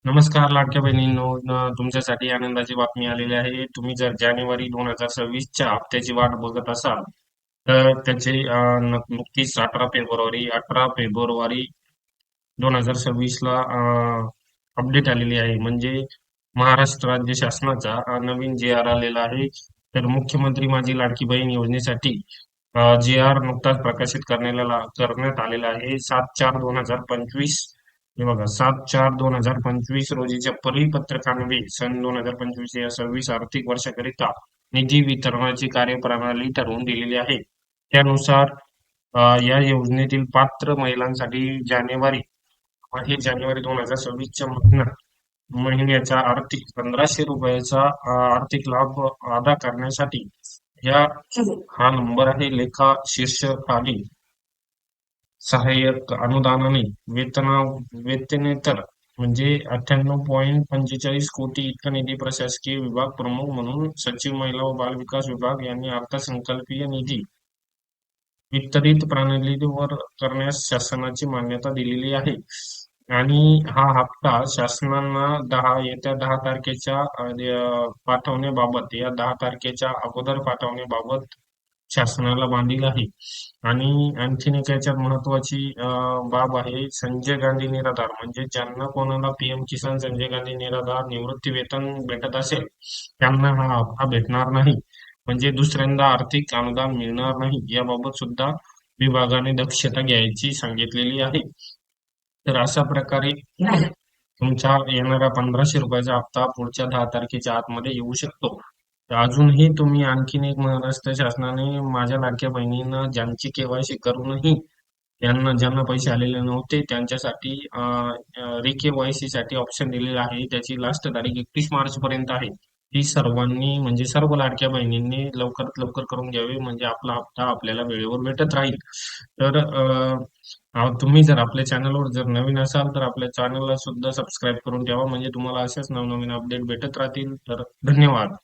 नमस्कार लाडक्या बहिणींनो, तुमच्यासाठी आनंदाची बातमी आलेली आहे. तुम्ही जर जानेवारी 2026च्या हप्त्याची वाट बघत असाल, तर त्याचे नुकतीच 18 फेब्रुवारी 2026ला अपडेट आलेली आहे. म्हणजे महाराष्ट्र राज्य शासनाचा नवीन जी-आर आलेला आहे. तर मुख्यमंत्री माझी लाडकी बहीण योजनेसाठी जी-आर नुकताच प्रकाशित करण्यात आलेला आहे. 7/4/2025 हे बघा 7/4/2025 रोजीच्या परिपत्रकान्वये सन 2025 या 26 आर्थिक वर्षाकरिता निधी वितरणाची कार्यप्रणाली ठरवून दिलेली आहे. त्यानुसार या योजनेतील पात्र महिलांसाठी जानेवारी 2026च्या महिन्याचा आर्थिक ₹1500 आर्थिक लाभ अदा करण्यासाठी या हा नंबर आहे. लेखा शीर्षकाखाली सहाय्यक अनुदानाने वेतनेतर म्हणजे 98.45 कोटी इतका निधी प्रशासकीय विभाग प्रमुख म्हणून सचिव महिला व बाल विकास विभाग यांनी अर्थसंकल्पीय निधी वितरित प्रणालीवर करण्यास शासनाची मान्यता दिलेली आहे. आणि हा हप्ता शासनानं येत्या 10 तारखेच्या या 10 तारखेच्या अगोदर पाठवण्याबाबत शासनाला बांधील आहे. आणि आणखीन एक याच्यात महत्वाची बाब आहे, संजय गांधी निराधार म्हणजे ज्यांना कोणाला पीएम किसान संजय गांधी निराधार निवृत्ती वेतन भेटत असेल त्यांना हा हप्ता भेटणार नाही. म्हणजे दुसऱ्यांदा आर्थिक अनुदान मिळणार नाही. याबाबत सुद्धा विभागाने दक्षता घ्यायची सांगितलेली आहे. तर अशा प्रकारे तुमचा येणारा ₹1500 हप्ता पुढच्या 10 तारखेच्या आतमध्ये येऊ शकतो. तर अजूनही तुम्ही आणखीन एक महाराष्ट्र शासनाने माझ्या लाडक्या बहिणींना ज्यांची केवायसी करूनही ज्यांना पैसे आलेले नव्हते त्यांच्यासाठी रिकेवायसी साठी ऑप्शन दिलेला आहे. त्याची लास्ट तारीख 31 मार्च पर्यंत आहे. ही सर्वांनी म्हणजे सर्व लाडक्या बहिणींनी लवकरात लवकर करून घ्यावी म्हणजे आपला हप्ता आपल्याला वेळेवर भेटत राहील. तर तुम्ही जर आपल्या चॅनलवर जर नवीन असाल तर आपल्या चॅनलला सुद्धा सबस्क्राईब करून ठेवा म्हणजे तुम्हाला असेच नवनवीन अपडेट भेटत राहतील. तर धन्यवाद.